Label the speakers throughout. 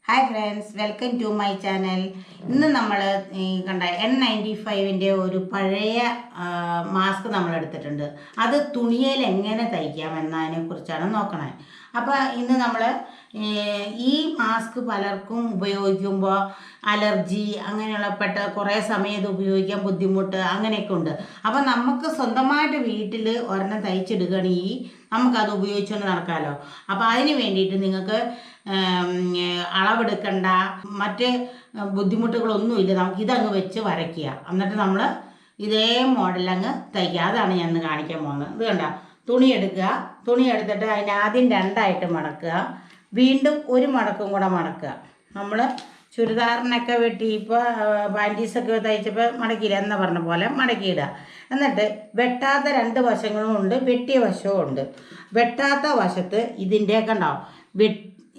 Speaker 1: Hi friends, welcome to my channel. ഇന്ന് നമ്മൾ കണ്ട N95ന്റെ ഒരു പഴയ മാസ്ക് നമ്മൾ എടുത്തിട്ടുണ്ട്. അത് തുണിയിൽ എങ്ങനെ തയ്ക്കാം എന്നതിനെ കുറിച്ചാണ് നോക്കണേ. അപ്പോൾ ഇന്ന് നമ്മൾ ഈ മാസ്ക് പലർക്കും ഉപയോഗിക്കുമ്പോൾ അലർജി അങ്ങനെയുള്ള കുറേ സമയം ഇത് ഉപയോഗിക്കാൻ ബുദ്ധിമുട്ട് അങ്ങനെയൊക്കെ ഉണ്ട്. അപ്പോൾ നമുക്ക് സ്വന്തമായിട്ട് വീട്ടിൽ ഒരെണ്ണം തയ്ച്ചെടുക്കുകയാണെങ്കിൽ നമുക്കത് ഉപയോഗിച്ചുകൊണ്ട് നടക്കാമല്ലോ. അപ്പോൾ അതിന് വേണ്ടിയിട്ട് നിങ്ങൾക്ക് അളവെടുക്കണ്ട, മറ്റ് ബുദ്ധിമുട്ടുകളൊന്നുമില്ല. നമുക്ക് ഇതങ്ങ് വെച്ച് വരയ്ക്കുക, എന്നിട്ട് നമ്മൾ ഇതേ മോഡലങ്ങ് തയ്ക്കുക. അതാണ് ഞാൻ ഇന്ന് കാണിക്കാൻ പോകുന്നത്. ഇത് കണ്ട, തുണി എടുക്കുക. തുണി എടുത്തിട്ട് അതിന് ആദ്യം രണ്ടായിട്ട് മടക്കുക, വീണ്ടും ഒരു മടക്കും കൂടെ മടക്കുക. നമ്മൾ ചുരിദാറിനൊക്കെ വെട്ടി ഇപ്പോൾ പാൻറ്റീസൊക്കെ തയ്ച്ചപ്പോൾ മടക്കിയില്ല എന്ന പറഞ്ഞ പോലെ മടക്കിയിടുക. എന്നിട്ട് വെട്ടാത്ത രണ്ട് വശങ്ങളും ഉണ്ട്, വെട്ടിയ വശവും ഉണ്ട്. വെട്ടാത്ത വശത്ത് ഇതിൻ്റെ കണ്ടോ,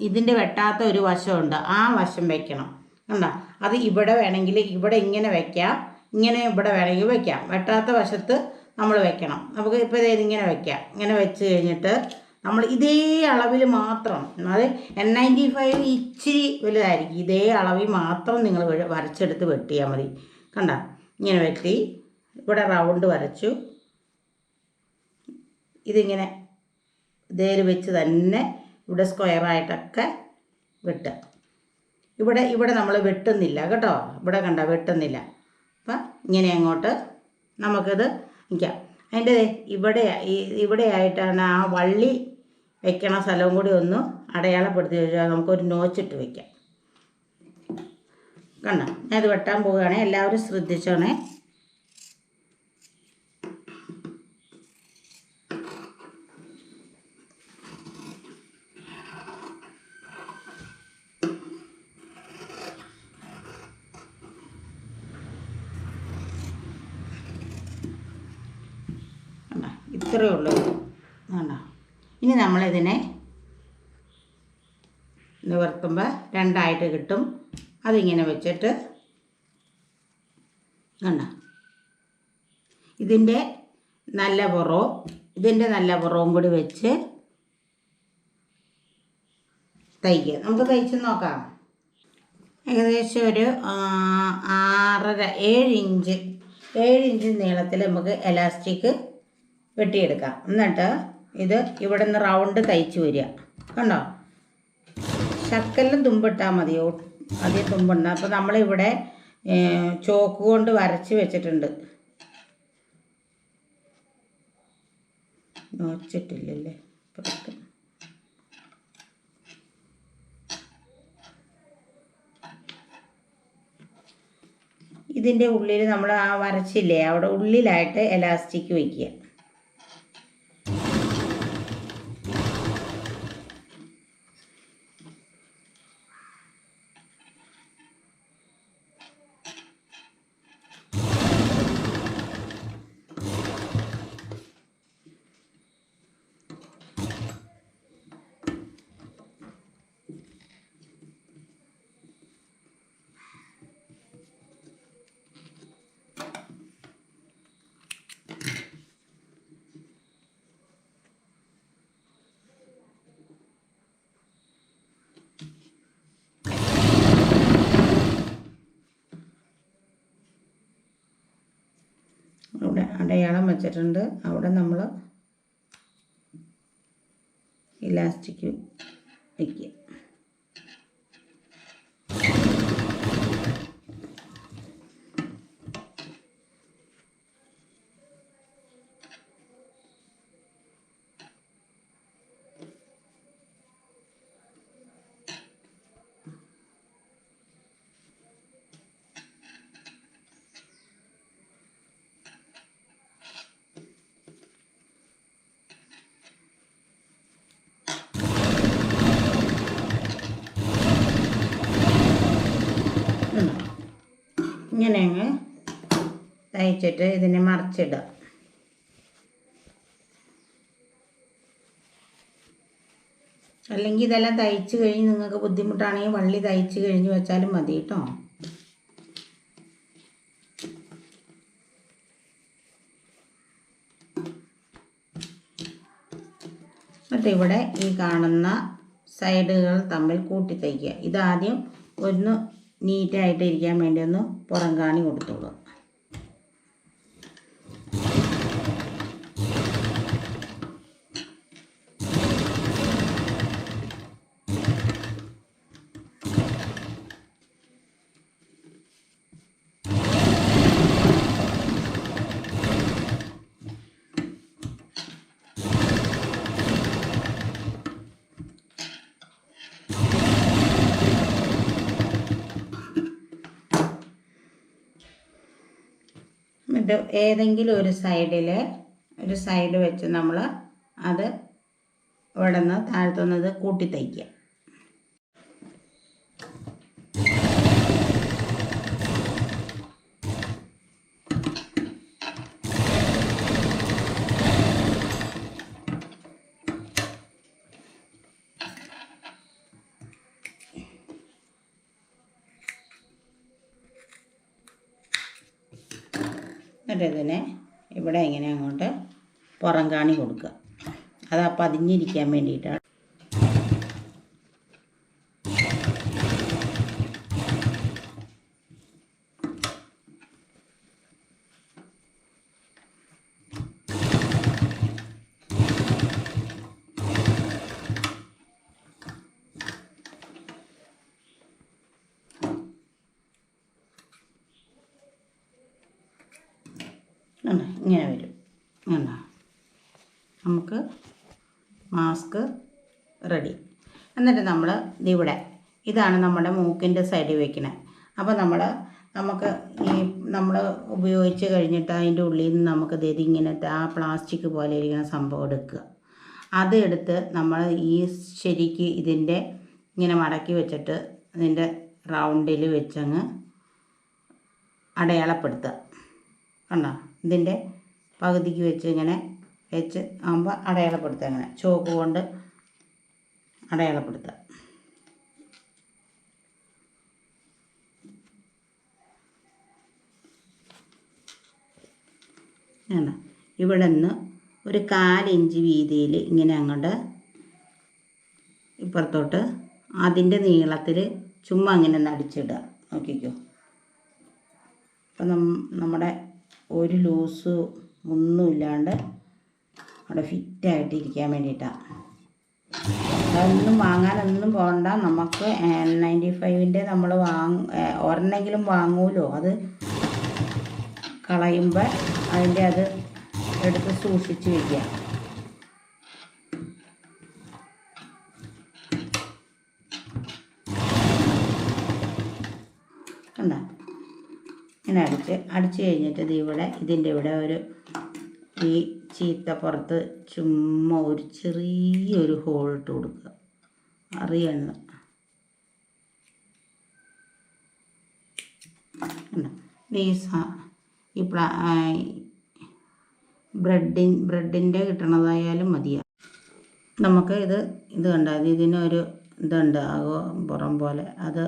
Speaker 1: ഇതിൻ്റെ വെട്ടാത്ത ഒരു വശമുണ്ട്, ആ വശം വെക്കണം. കണ്ടോ, അത് ഇവിടെ വേണമെങ്കിൽ ഇവിടെ ഇങ്ങനെ വയ്ക്കാം, ഇങ്ങനെ ഇവിടെ വേണമെങ്കിൽ വയ്ക്കാം. വെട്ടാത്ത വശത്ത് നമ്മൾ വെക്കണം. നമുക്ക് ഇപ്പോൾ ഇതിങ്ങനെ വയ്ക്കാം. ഇങ്ങനെ വെച്ച് കഴിഞ്ഞിട്ട് നമ്മൾ ഇതേ അളവിൽ മാത്രം, അത് N95 ഇച്ചിരി വലുതായിരിക്കും, ഇതേ അളവിൽ മാത്രം നിങ്ങൾ വരച്ചെടുത്ത് വെട്ടിയാൽ മതി. കണ്ട, ഇങ്ങനെ വെട്ടി ഇവിടെ റൗണ്ട് വരച്ചു. ഇതിങ്ങനെ ഇതേൽ വെച്ച് തന്നെ ഇവിടെ സ്ക്വയറായിട്ടൊക്കെ വെട്ടുക. ഇവിടെ നമ്മൾ വെട്ടുന്നില്ല കേട്ടോ, ഇവിടെ കണ്ട വെട്ടുന്നില്ല. അപ്പം ഇങ്ങനെ അങ്ങോട്ട് നമുക്കിത് നിൽക്കാം. അതിൻ്റെ ഇവിടെ ആയിട്ടാണ് ആ വള്ളി വെക്കണ സ്ഥലവും കൂടി ഒന്ന് അടയാളപ്പെടുത്തി വെച്ചാൽ നമുക്കൊരു നോച്ചിട്ട് വയ്ക്കാം. കണ്ട, ഞാൻ ഇത് വെട്ടാൻ പോവുകയാണെ, എല്ലാവരും ശ്രദ്ധിച്ചോണേ. ഇത്രയേ ഉള്ളൂ. കണ്ടോ, ഇനി നമ്മളിതിനെ നിവർത്തുമ്പോൾ രണ്ടായിട്ട് കിട്ടും. അതിങ്ങനെ വെച്ചിട്ട് കണ്ടോ, ഇതിൻ്റെ നല്ല പുറവും കൂടി വെച്ച് തയ്ക്കുക. നമുക്ക് തയ്ച്ച് നോക്കാം. ഏകദേശം ഒരു 6.5 7 ഇഞ്ച് നീളത്തിൽ നമുക്ക് എലാസ്റ്റിക് വെട്ടിയെടുക്കാം. എന്നിട്ട് ഇത് ഇവിടെ നിന്ന് റൗണ്ട് തയ്ച്ച് വരിക. കണ്ടോ, ശക്കലിലും തുമ്പിട്ടാൽ മതിയോ, ആദ്യം തുമ്പുണ്ട്. അപ്പോൾ നമ്മളിവിടെ ചോക്ക് കൊണ്ട് വരച്ച് വെച്ചിട്ടുണ്ട്. നോച്ചിട്ടില്ലല്ലേ, ഇതിൻ്റെ ഉള്ളിൽ നമ്മൾ ആ വരച്ചില്ലേ, അവിടെ ഉള്ളിലായിട്ട് എലാസ്റ്റിക് വയ്ക്കുക. അവിടെ അടയാളം വെച്ചിട്ടുണ്ട്, അവിടെ നമ്മൾ ഇലാസ്റ്റിക് വയ്ക്കുക. ഇങ്ങനെ അങ്ങ് തയ്ച്ചിട്ട് ഇതിനെ മറിച്ചിടുക. അല്ലെങ്കിൽ ഇതെല്ലാം തയ്ച്ച് കഴിഞ്ഞ് നിങ്ങൾക്ക് ബുദ്ധിമുട്ടാണെങ്കിൽ വള്ളി തയ്ച്ച് കഴിഞ്ഞ് വെച്ചാലും മതി കേട്ടോ. എന്നിട്ട് ഇവിടെ ഈ കാണുന്ന സൈഡുകൾ തമ്മിൽ കൂട്ടി തയ്ക്കുക. ഇതാദ്യം ഒന്ന് നീറ്റായിട്ട് ഇരിക്കാൻ വേണ്ടി ഒന്ന് പുറം കാണി കൊടുത്തോളൂ. എന്നിട്ട് ഏതെങ്കിലും ഒരു സൈഡ് വെച്ച് നമ്മൾ അത് ഇവിടെ നിന്ന് താഴ്ത്തുന്നത് കൂട്ടി തയ്ക്കുക. എന്നിട്ട് ഇതിനെ ഇവിടെ ഇങ്ങനെ അങ്ങോട്ട് പുറം കാണി കൊടുക്കുക. അത് പതിഞ്ഞിരിക്കാൻ വേണ്ടിയിട്ടാണ്. ഇങ്ങനെ വരും. നമുക്ക് മാസ്ക് റെഡി. എന്നിട്ട് നമ്മൾ ഇതിവിടെ ഇതാണ് നമ്മുടെ മൂക്കിൻ്റെ സൈഡിൽ വയ്ക്കണത്. അപ്പോൾ നമുക്ക് നമ്മൾ ഉപയോഗിച്ച് കഴിഞ്ഞിട്ട് അതിൻ്റെ ഉള്ളിൽ നിന്ന് നമുക്ക് ഇങ്ങനത്തെ ആ പ്ലാസ്റ്റിക് പോലെ ഇരിക്കുന്ന സംഭവം എടുക്കുക. അത് എടുത്ത് നമ്മൾ ഈ ശരിക്ക് ഇതിൻ്റെ ഇങ്ങനെ മടക്കി വെച്ചിട്ട് ഇതിൻ്റെ റൗണ്ടിൽ വെച്ചങ്ങ് അടയാളപ്പെടുത്തുക. കണ്ടോ? ഇതിൻ്റെ പകുതിക്ക് വെച്ച് ഇങ്ങനെ വെച്ച് ആകുമ്പോൾ അടയാളപ്പെടുത്തുക. അങ്ങനെ ചോക്ക് കൊണ്ട് അടയാളപ്പെടുത്തുക. ഇവിടെ നിന്ന് ഒരു 1/4 ഇഞ്ച് വീതിയിൽ ഇങ്ങനെ അങ്ങോട്ട് ഇപ്പുറത്തോട്ട് അതിൻ്റെ നീളത്തിൽ ചുമ്മാ ഇങ്ങനെ ഒന്ന് അടിച്ചിടുക. നോക്കിക്കോ. അപ്പം നമ്മുടെ ഒരു ലൂസ് ഒന്നുമില്ലാണ്ട് അവിടെ ഫിറ്റായിട്ടിരിക്കാൻ വേണ്ടിയിട്ടാണ്. അതൊന്നും വാങ്ങാനൊന്നും പോകണ്ട. നമുക്ക് N95 നമ്മൾ ഒരെണ്ണെങ്കിലും വാങ്ങുമല്ലോ. അത് കളയുമ്പോൾ അതിൻ്റെ അത് എടുത്ത് സൂക്ഷിച്ച് വയ്ക്കുക. കണ്ടോ? ഇങ്ങനെ അടിച്ച് കഴിഞ്ഞിട്ട് ഇതിൻ്റെ ഇവിടെ ഈ ചീത്തപ്പുറത്ത് ചുമ്മാ ഒരു ചെറിയൊരു ഹോൾ ഇട്ട് കൊടുക്കുക. അറിയണം. ഈ ബ്രെഡിൻ്റെ കിട്ടണതായാലും മതിയാ. നമുക്ക് ഇത് കണ്ടാൽ ഇതിനൊരു ഇതുണ്ട് പുറം പോലെ. അത്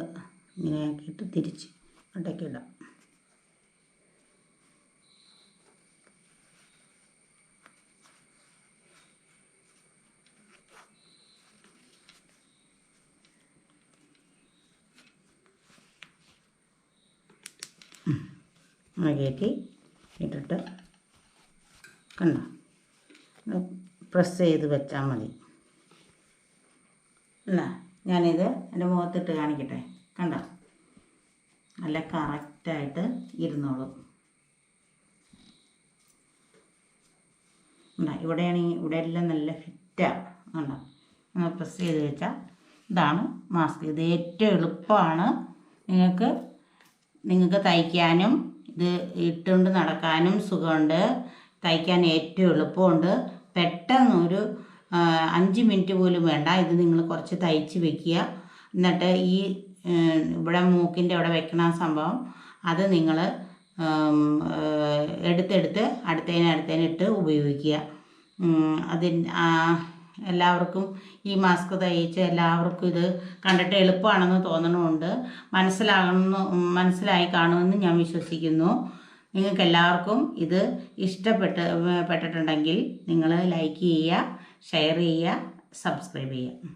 Speaker 1: ഇങ്ങനെ ആക്കിയിട്ട് തിരിച്ച് ഇടയ്ക്കിടാം. കയറ്റി ഇട്ടിട്ട് കണ്ടോ? പ്രസ് ചെയ്ത് വെച്ചാൽ മതി. അല്ല, ഞാനിത് എൻ്റെ മുഖത്തിട്ട് കാണിക്കട്ടെ. കണ്ടോ? നല്ല കറക്റ്റായിട്ട് ഇരുന്നോളും. ഇവിടെയാണെങ്കിൽ ഇവിടെ എല്ലാം നല്ല ഫിറ്റാണ്. കണ്ടോ? നമ്മൾ പ്രസ് ചെയ്ത് വെച്ചാൽ ഇതാണ് മാസ്ക്. ഇത് ഏറ്റവും എളുപ്പമാണ്. നിങ്ങൾക്ക് തയ്ക്കാനും ഇത് ഇട്ടുകൊണ്ട് നടക്കാനും സുഖമുണ്ട്. തയ്ക്കാൻ ഏറ്റവും എളുപ്പമുണ്ട്. പെട്ടെന്ന് ഒരു 5 മിനിറ്റ് പോലും വേണ്ട. ഇത് നിങ്ങൾ കുറച്ച് തയ്ച്ച് വെക്കുക. എന്നിട്ട് ഈ ഇവിടെ മൂക്കിൻ്റെ അവിടെ വെക്കണ സംഭവം അത് നിങ്ങൾ എടുത്തെടുത്ത് അടുത്തതിനിട്ട് ഉപയോഗിക്കുക. എല്ലാവർക്കും ഈ മാസ്ക് തയ്ച്ച് എല്ലാവർക്കും ഇത് കണ്ടിട്ട് എളുപ്പമാണെന്ന് തോന്നണമുണ്ട്. മനസ്സിലായി കാണുമെന്ന് ഞാൻ വിശ്വസിക്കുന്നു. നിങ്ങൾക്ക് എല്ലാവർക്കും ഇത് ഇഷ്ടപ്പെട്ടിട്ടുണ്ടെങ്കിൽ നിങ്ങൾ ലൈക്ക് ചെയ്യുക, ഷെയർ ചെയ്യുക, സബ്സ്ക്രൈബ് ചെയ്യുക.